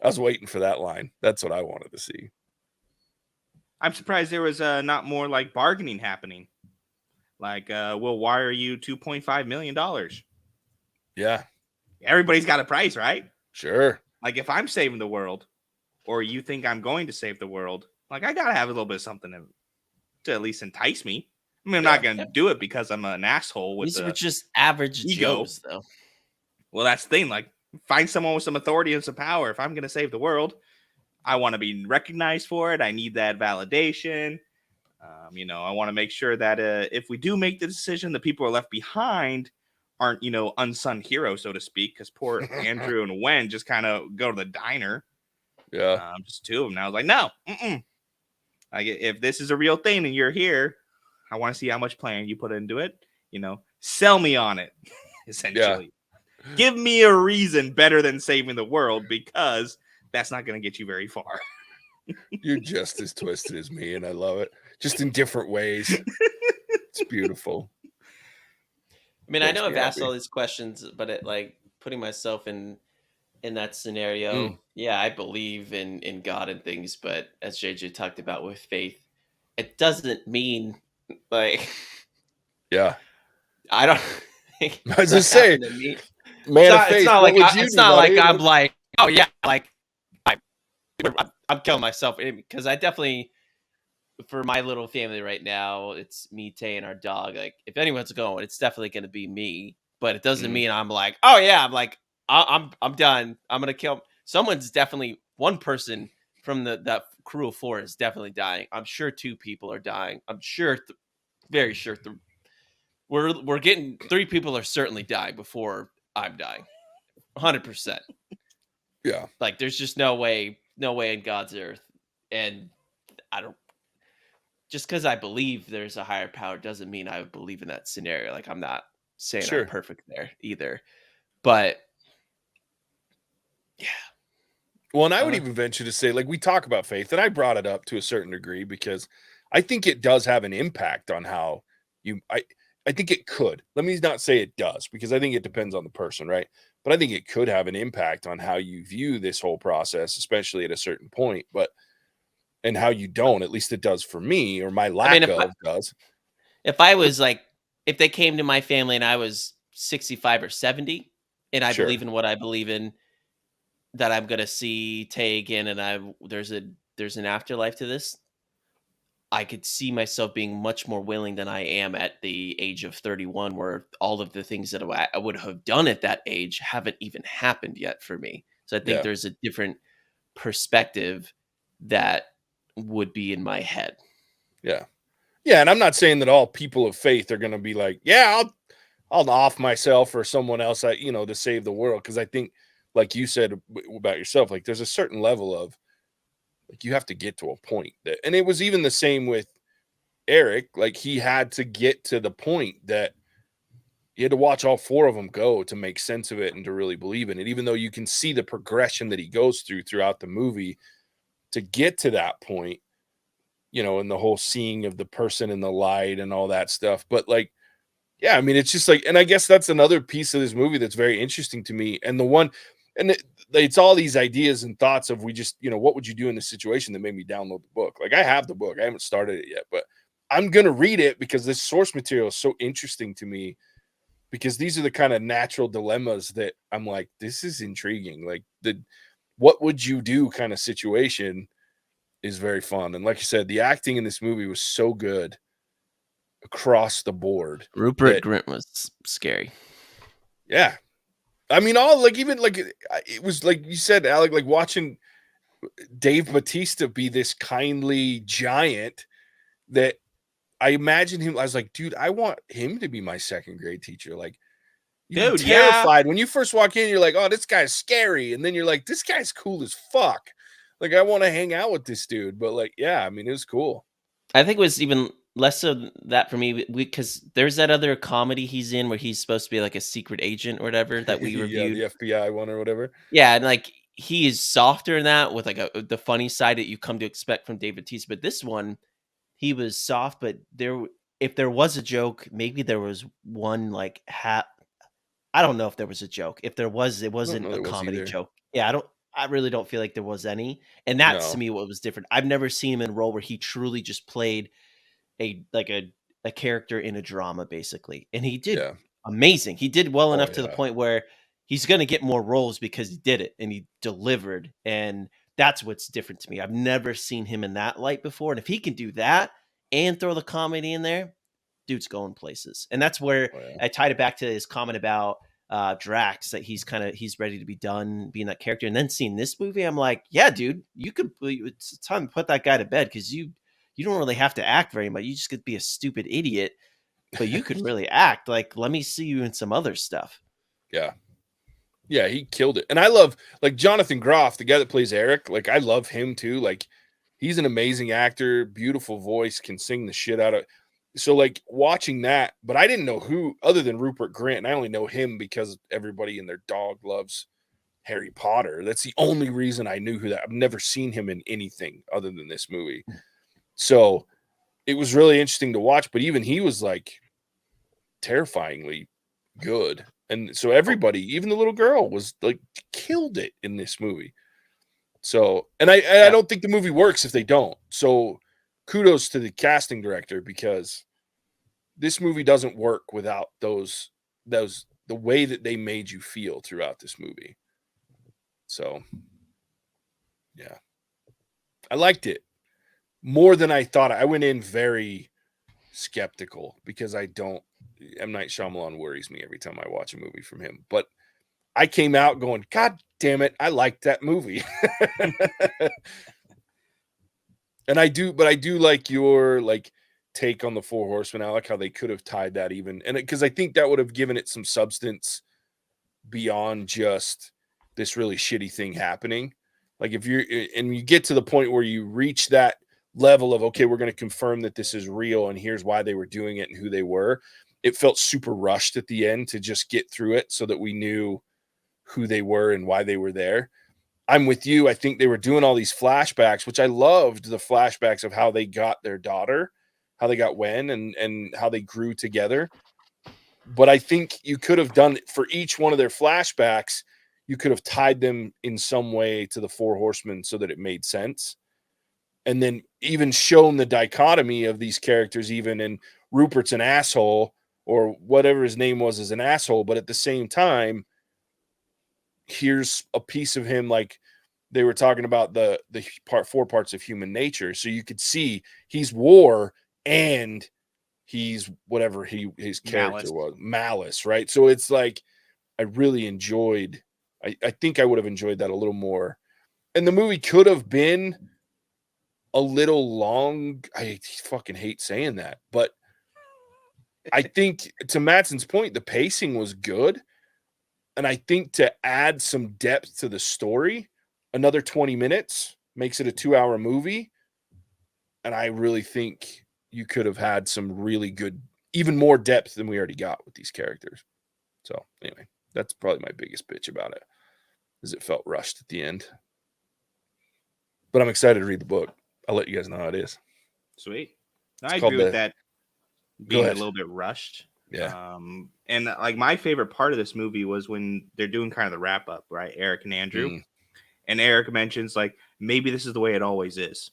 I was waiting for that line. That's what I wanted to see. I'm surprised there was not more like bargaining happening. Like, we'll wire you $2.5 million. Yeah. Everybody's got a price, right? Sure. Like, if I'm saving the world, or you think I'm going to save the world, like, I got to have a little bit of something to at least entice me. I mean, I'm not going to do it because I'm an asshole with these were just average ego. Joes, though. Well, that's the thing. Like, find someone with some authority and some power. If I'm going to save the world, I want to be recognized for it. I need that validation. I want to make sure that if we do make the decision, the people who are left behind aren't, unsung heroes, so to speak, because poor Andrew and Wen just kind of go to the diner. Yeah. Just 2 of them. And I was like, no. Like, if this is a real thing and you're here, I want to see how much planning you put into it. Sell me on it, essentially. Give me a reason better than saving the world, because that's not going to get you very far. You're just as twisted as me, and I love it. Just in different ways. It's beautiful. I mean, I know I've asked all these questions, but putting myself in that scenario, yeah, I believe in God and things, but as JJ talked about with faith, it doesn't mean yeah, I don't. I was just saying, man of faith. It's not what like would you it's do, not buddy? like I'm like, oh yeah, like I'm killing myself, because I definitely, for my little family right now, it's me, Tay, and our dog. Like, if anyone's going, it's definitely going to be me. But it doesn't mean I'm like, oh yeah, I'm like, I'm done. I'm gonna kill. Someone's definitely, one person from that crew of 4 is definitely dying. I'm sure 2 people are dying. I'm sure, very sure. We're getting 3 people are certainly dying before I'm dying. 100%. Yeah. Like, there's just no way in God's earth. And I don't, just because I believe there's a higher power doesn't mean I believe in that scenario. Like, I'm not saying I'm perfect there either. But yeah. Well, and I would even venture to say, like, we talk about faith, and I brought it up to a certain degree because I think it does have an impact on how I think it could. Let me not say it does, because I think it depends on the person, right? But I think it could have an impact on how you view this whole process, especially at a certain point. And how you don't, at least it does for me, or my lack does. If I was like, if they came to my family and I was 65 or 70, and I believe in what I believe in, that I'm gonna see Tay again, and there's an afterlife to this, I could see myself being much more willing than I am at the age of 31, where all of the things that I would have done at that age haven't even happened yet for me. So I think there's a different perspective that would be in my head. Yeah. Yeah. And I'm not saying that all people of faith are going to be like, yeah, I'll off myself or someone else, to save the world. Cause I think, like you said about yourself, like there's a certain level of, like, you have to get to a point and it was even the same with Eric. Like, he had to get to the point that you had to watch all 4 of them go to make sense of it and to really believe in it, even though you can see the progression that he goes throughout the movie to get to that point, and the whole seeing of the person in the light and all that stuff. But like, yeah, I mean, it's just like, and I guess that's another piece of this movie that's very interesting to me. And it's all these ideas and thoughts of, what would you do in this situation, that made me download the book. Like, I have the book. I haven't started it yet, but I'm going to read it because this source material is so interesting to me, because these are the kind of natural dilemmas that I'm like, this is intriguing. Like, what would you do kind of situation is very fun. And like you said, the acting in this movie was so good across the board. Rupert Grint was scary. Yeah. I mean, it was like you said, Alec, like watching Dave Bautista be this kindly giant that I imagine him. I was like, dude, I want him to be my 2nd grade teacher. Like, you're terrified when you first walk in. You're like, oh, this guy's scary. And then you're like, this guy's cool as fuck. Like, I want to hang out with this dude. But like, yeah, I mean, it was cool. I think it was even less of that for me, because there's that other comedy he's in where he's supposed to be like a secret agent or whatever that we reviewed. The FBI one or whatever. Yeah, and like, he is softer in that, with like the funny side that you come to expect from David Teese. But this one, he was soft, but if there was a joke, maybe there was one like I don't know if there was a joke. If there was, it wasn't a comedy joke. Yeah, I really don't feel like there was any. And that's to me what was different. I've never seen him in a role where he truly just played a character in a drama, basically. And he did amazing. He did well enough to the point where he's going to get more roles because he did it and he delivered. And that's what's different to me. I've never seen him in that light before. And if he can do that and throw the comedy in there, dude's going places. And that's where I tied it back to his comment about Drax, that he's ready to be done being that character. And then seeing this movie, I'm like, yeah, dude, it's time to put that guy to bed, because you don't really have to act very much. You just could be a stupid idiot, but you could really act. Like, let me see you in some other stuff. Yeah. Yeah, he killed it. And I love, like, Jonathan Groff, the guy that plays Eric. Like, I love him too. Like, he's an amazing actor, beautiful voice, can sing the shit out of. So like watching that, but I didn't know who other than Rupert Grint, and I only know him because everybody and their dog loves Harry Potter. That's the only reason I knew who that. I've never seen him in anything other than this movie. So it was really interesting to watch, but even he was like terrifyingly good. And so everybody, even the little girl, was like killed it in this movie. So, and I don't think the movie works if they don't. So kudos to the casting director, because this movie doesn't work without those the way that they made you feel throughout this movie. So yeah, I liked it more than I thought. I went in very skeptical because M. Night Shyamalan worries me every time I watch a movie from him. But I came out going, God damn it, I liked that movie. And I do like your like take on the Four Horsemen, Alec, how they could have tied that even, and because I think that would have given it some substance beyond just this really shitty thing happening. Like if you're and you get to the point where you reach that level of, okay, we're going to confirm that this is real and here's why they were doing it and who they were. It felt super rushed at the end to just get through it so that we knew who they were and why they were there. I'm with you. I think they were doing all these flashbacks, which I loved, the flashbacks of how they got their daughter, how they got Wen, and how they grew together. But I think you could have done for each one of their flashbacks, you could have tied them in some way to the Four Horsemen so that it made sense. And then even shown the dichotomy of these characters, even in Rupert's an asshole or whatever his name was, as an asshole. But at the same time, here's a piece of him, like they were talking about the four parts of human nature. So you could see he's war and he's whatever his character was, malice, right? So it's like I really enjoyed. I think I would have enjoyed that a little more. And the movie could have been a little long. I fucking hate saying that, but I think to Mattson's point, the pacing was good. And I think to add some depth to the story, another 20 minutes makes it a 2-hour movie. And I really think you could have had some really good, even more depth than we already got with these characters. So anyway, that's probably my biggest bitch about it, is it felt rushed at the end. But I'm excited to read the book. I'll let you guys know how it is. Sweet. I agree with that being a little bit rushed. Yeah. And like my favorite part of this movie was when they're doing kind of the wrap up, right? Eric and Andrew. And Eric mentions like maybe this is the way it always is.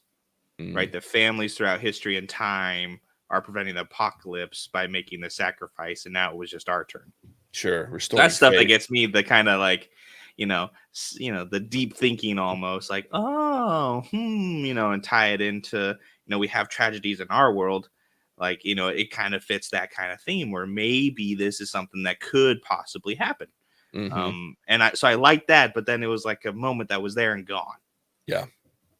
Right? The families throughout history and time are preventing the apocalypse by making the sacrifice, and now it was just our turn. Sure. Restoring that's stuff faith. That gets me the kind of like, the deep thinking almost like, and tie it into, we have tragedies in our world. Like, it kind of fits that kind of theme where maybe this is something that could possibly happen. So I like that, but then it was like a moment that was there and gone. Yeah.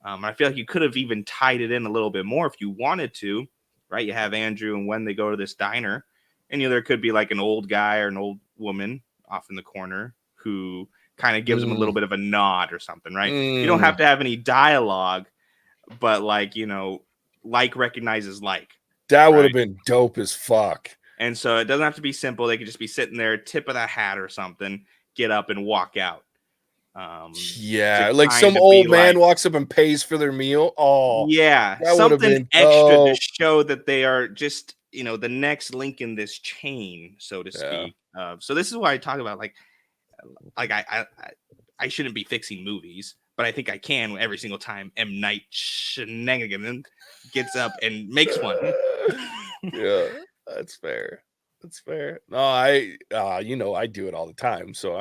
I feel like you could have even tied it in a little bit more if you wanted to, right? You have Andrew and when they go to this diner, and there could be like an old guy or an old woman off in the corner who kind of gives them a little bit of a nod or something, right? You don't have to have any dialogue, but like, like recognizes like. That would have been dope as fuck. And so it doesn't have to be simple. They could just be sitting there, tip of the hat or something, get up and walk out. Like some old man walks up and pays for their meal. Oh, yeah, something extra to show that they are just, the next link in this chain, so to speak. So this is why I talk about like I shouldn't be fixing movies, but I think I can every single time M. Night Shyamalan gets up and makes one. Yeah, that's fair. That's fair. No, I do it all the time, so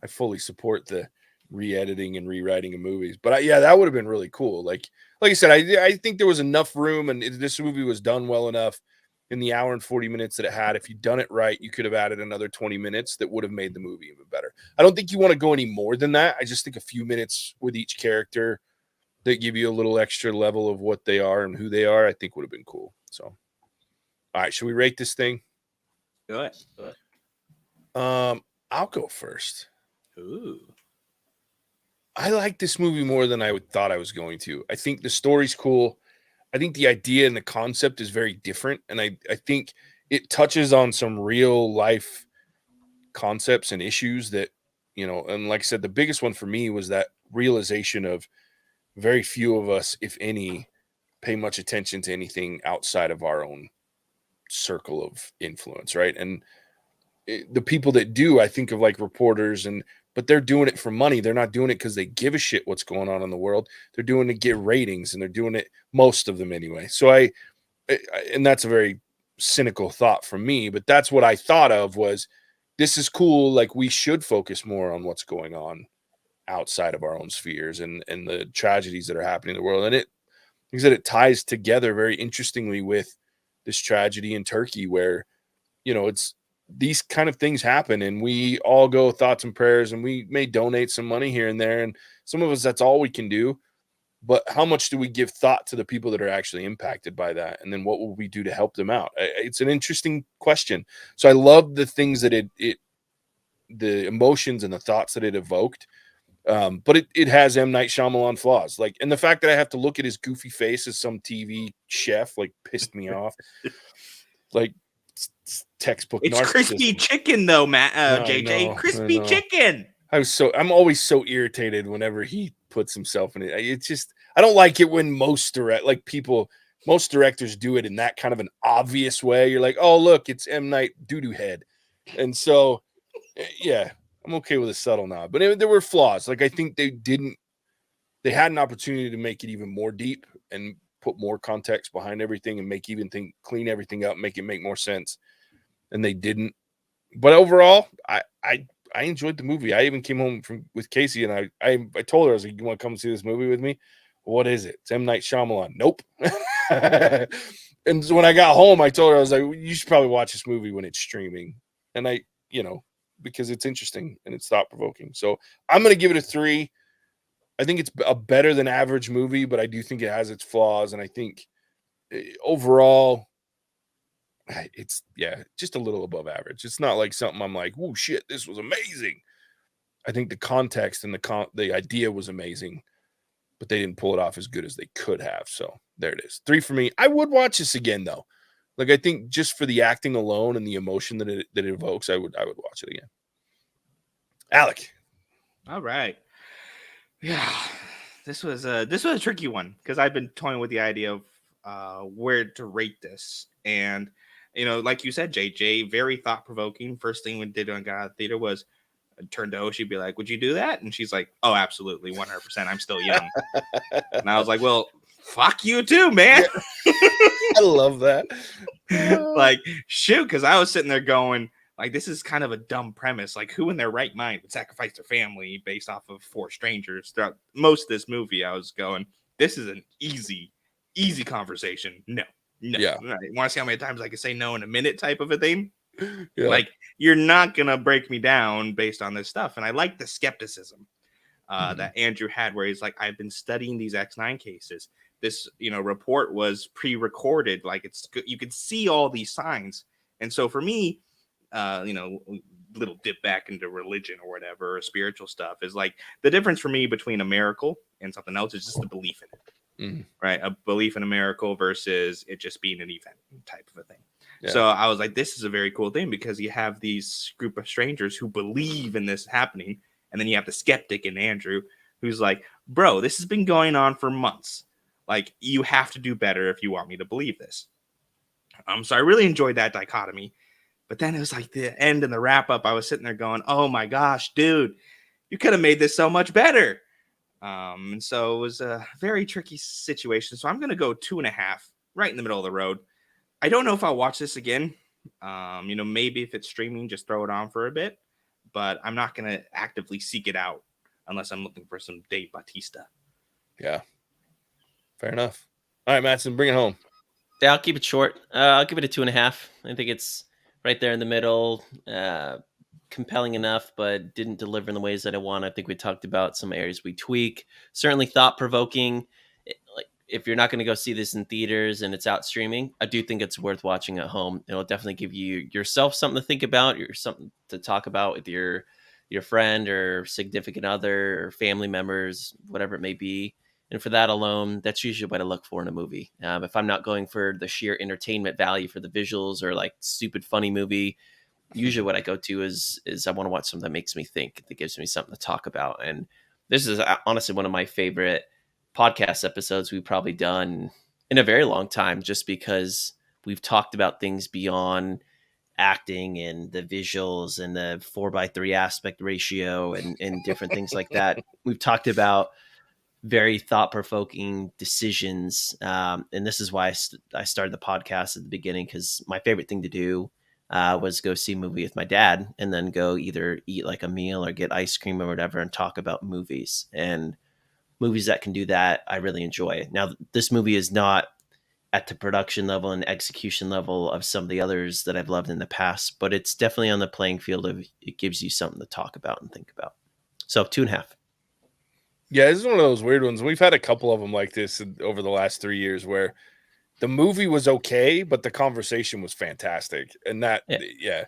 I fully support the re-editing and rewriting of movies. But that would have been really cool. Like I said, I think there was enough room, and this movie was done well enough in the hour and 40 minutes that it had. If you'd done it right, you could have added another 20 minutes that would have made the movie even better. I don't think you want to go any more than that. I just think a few minutes with each character that give you a little extra level of what they are and who they are, I think would have been cool. So, all right, should we rate this thing? Go ahead. I'll go first. Ooh. I like this movie more than I thought I was going to. I think the story's cool. I think the idea and the concept is very different. And I think it touches on some real life concepts and issues that, and like I said, the biggest one for me was that realization of very few of us, if any, pay much attention to anything outside of our own circle of influence, right? And the people that do, I think of like reporters, but they're doing it for money. They're not doing it because they give a shit what's going on in the world. They're doing it to get ratings, and they're doing it, most of them anyway. So and that's a very cynical thought from me, but that's what I thought of was, this is cool. Like, we should focus more on what's going on outside of our own spheres and the tragedies that are happening in the world. And like I said, it ties together very interestingly with this tragedy in Turkey, where, it's these kind of things happen, and we all go thoughts and prayers, and we may donate some money here and there. And some of us, that's all we can do. But how much do we give thought to the people that are actually impacted by that? And then what will we do to help them out? It's an interesting question. So I love the things that the emotions and the thoughts that it evoked. But it has M. Night Shyamalan flaws. Like, and the fact that I have to look at his goofy face as some TV chef, like, pissed me off. Like, textbook It's narcissism. crispy chicken though, Matt. JJ, crispy chicken. I'm always so irritated whenever he puts himself in it. It's just, I don't like it when most directors do it in that kind of an obvious way. You're like, oh, look, it's M. Night doo-doo head. And so, yeah, I'm okay with a subtle nod, but there were flaws. Like, I think they had an opportunity to make it even more deep and put more context behind everything and clean everything up, make it make more sense. And they didn't. But overall, I enjoyed the movie. I even came home with Casey, and I told her, I was like, you want to come see this movie with me? What is it? It's M. Night Shyamalan. Nope. And so when I got home, I told her, I was like, you should probably watch this movie when it's streaming. And because it's interesting and it's thought-provoking. So I'm going to give it a 3. I think it's a better than average movie, but I do think it has its flaws. And I think overall, it's, just a little above average. It's not like something I'm like, oh shit, this was amazing. I think the context and the idea was amazing, but they didn't pull it off as good as they could have. So there it is. 3 for me. I would watch this again though. Like, I think just for the acting alone and the emotion that it evokes, I would watch it again. Alec. All right. Yeah, this was a tricky one because I've been toying with the idea of where to rate this, and like you said, JJ, very thought provoking. First thing we did when I got out of the theater was turn to O. She'd be like, "Would you do that?" And she's like, "Oh, absolutely, 100%. I'm still young." And I was like, "Well, fuck you too, man." I love that. Like, shoot, because I was sitting there going, like, this is kind of a dumb premise. Like, who in their right mind would sacrifice their family based off of 4 strangers? Throughout most of this movie, I was going, this is an easy conversation. No. Yeah. Right. Want to see how many times I can say no in a minute type of a thing? Yeah. Like, you're not going to break me down based on this stuff. And I like the skepticism that Andrew had, where he's like, I've been studying these X9 cases. This, report was pre-recorded. Like, you could see all these signs. And so for me, little dip back into religion or whatever, or spiritual stuff, is like the difference for me between a miracle and something else is just the belief in it, right? A belief in a miracle versus it just being an event type of a thing. Yeah. So I was like, this is a very cool thing because you have these group of strangers who believe in this happening. And then you have the skeptic in Andrew who's like, bro, this has been going on for months. Like, you have to do better if you want me to believe this. So I really enjoyed that dichotomy. But then it was like the end and the wrap up. I was sitting there going, oh my gosh, dude, you could have made this so much better. And so it was a very tricky situation. So I'm going to go 2.5, right in the middle of the road. I don't know if I'll watch this again. Maybe if it's streaming, just throw it on for a bit. But I'm not going to actively seek it out unless I'm looking for some Dave Bautista. Yeah. Fair enough. All right, Mattson, bring it home. Yeah, I'll keep it short. I'll give it a 2.5. I think it's right there in the middle, compelling enough, but didn't deliver in the ways that I want. I think we talked about some areas we tweak. Certainly thought-provoking. Like, if you're not going to go see this in theaters and it's out streaming, I do think it's worth watching at home. It'll definitely give you yourself something to think about, or something to talk about with your friend or significant other or family members, whatever it may be. And for that alone, that's usually what I look for in a movie. If I'm not going for the sheer entertainment value for the visuals or like stupid funny movie, usually what I go to is I want to watch something that makes me think, that gives me something to talk about. And this is honestly one of my favorite podcast episodes we've probably done in a very long time, just because we've talked about things beyond acting and the visuals and the 4:3 aspect ratio and different things like that. We've talked about very thought-provoking decisions. And this is why I started the podcast at the beginning, because my favorite thing to do was go see a movie with my dad and then go either eat like a meal or get ice cream or whatever and talk about movies. And movies that can do that, I really enjoy. Now, this movie is not at the production level and execution level of some of the others that I've loved in the past, but it's definitely on the playing field of it gives you something to talk about and think about. So 2.5. Yeah, this is one of those weird ones. We've had a couple of them like this over the last 3 years where the movie was okay, but the conversation was fantastic. And that, yeah,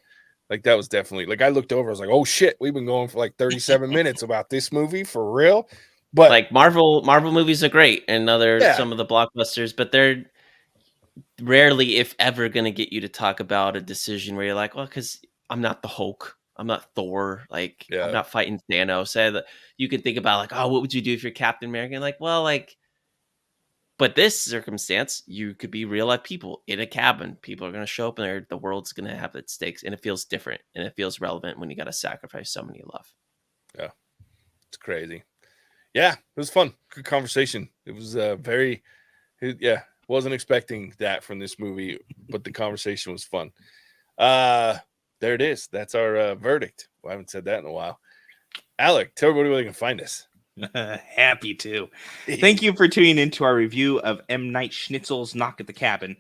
like that was definitely, like I looked over, I was like, oh shit, we've been going for like 37 minutes about this movie for real. But like Marvel movies are great and some of the blockbusters, but they're rarely, if ever, going to get you to talk about a decision where you're like, well, because I'm not the Hulk, I'm not Thor, like I'm not fighting Thanos. You can think about like, oh, what would you do if you're Captain America? And like, well, like, but this circumstance, you could be real life people in a cabin. People are going to show up and the world's going to have its stakes, and it feels different and it feels relevant when you got to sacrifice someone you love. Yeah, it's crazy. Yeah, it was fun. Good conversation. It was wasn't expecting that from this movie, but the conversation was fun. There it is. That's our verdict. Well, I haven't said that in a while. Alec, tell everybody where they can find us. Happy to. Thank you for tuning into our review of M. Night Schnitzel's Knock at the Cabin.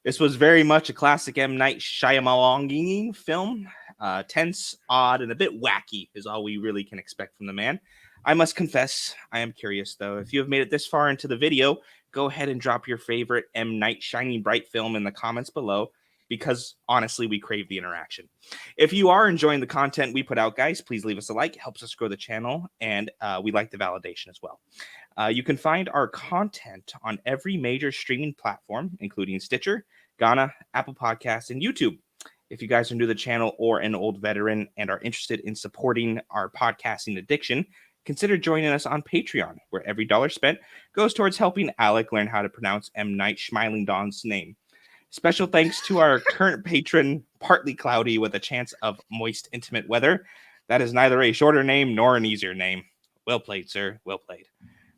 This was very much a classic M. Night Shyamalan film. Tense, odd, and a bit wacky is all we really can expect from the man. I must confess, I am curious, though. If you have made it this far into the video, go ahead and drop your favorite M. Night Shining Bright film in the comments below, because honestly, we crave the interaction. If you are enjoying the content we put out, guys, please leave us a like. It helps us grow the channel, and we like the validation as well. You can find our content on every major streaming platform, including Stitcher, Ghana, Apple Podcasts, and YouTube. If you guys are new to the channel or an old veteran and are interested in supporting our podcasting addiction, consider joining us on Patreon, where every dollar spent goes towards helping Alec learn how to pronounce M. Night Shyamalan's name. Special thanks to our current patron, Partly Cloudy with a Chance of Moist Intimate Weather. That is neither a shorter name nor an easier name. Well played, sir. Well played.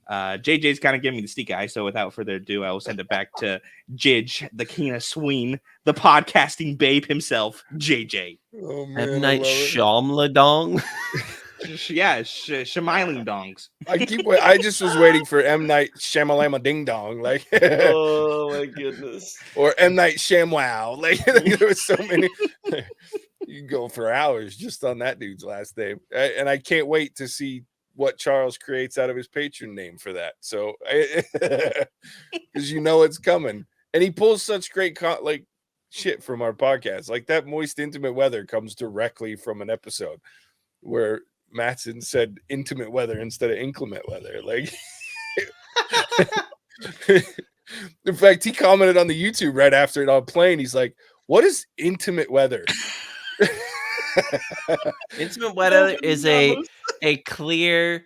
JJ's kind of giving me the steak eye, so without further ado, I will send it back to Jidge, the king of sween, the podcasting babe himself, JJ. Oh, man, M. Night Shyamalan. Yeah, Shyamalan dongs. I just was waiting for M. Night Shyamalama Ding Dong, like oh my goodness, or M. Night Shamwow. Like there was so many. You can go for hours just on that dude's last name, and I can't wait to see what Charles creates out of his patron name for that. So, because you know it's coming, and he pulls such great shit from our podcast, like that moist intimate weather comes directly from an episode where Mattson said intimate weather instead of inclement weather. Like, in fact, he commented on the YouTube right after it on playing. He's like, "What is intimate weather?" Intimate weather is a clear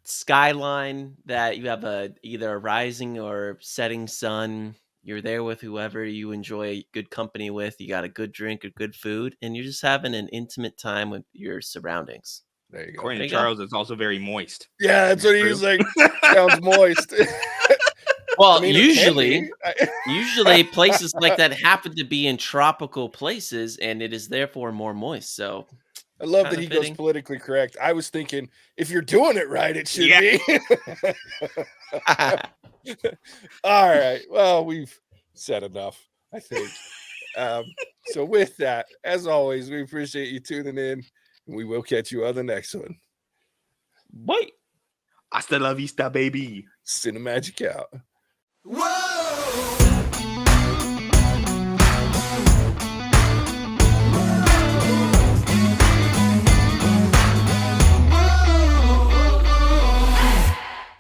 skyline that you have either a rising or setting sun. You're there with whoever you enjoy good company with. You got a good drink or good food, and you're just having an intimate time with your surroundings. There you go. According to Charles, it's also very moist. Yeah, that's what he was like. Sounds moist. Well, I mean, usually places like that happen to be in tropical places, and it is therefore more moist. So I love that he goes politically correct. I was thinking, if you're doing it right, it should be. All right. Well, we've said enough, I think. So with that, as always, we appreciate you tuning in. We will catch you on the next one. Bye. Hasta la vista, baby. Cinemagic out. Whoa!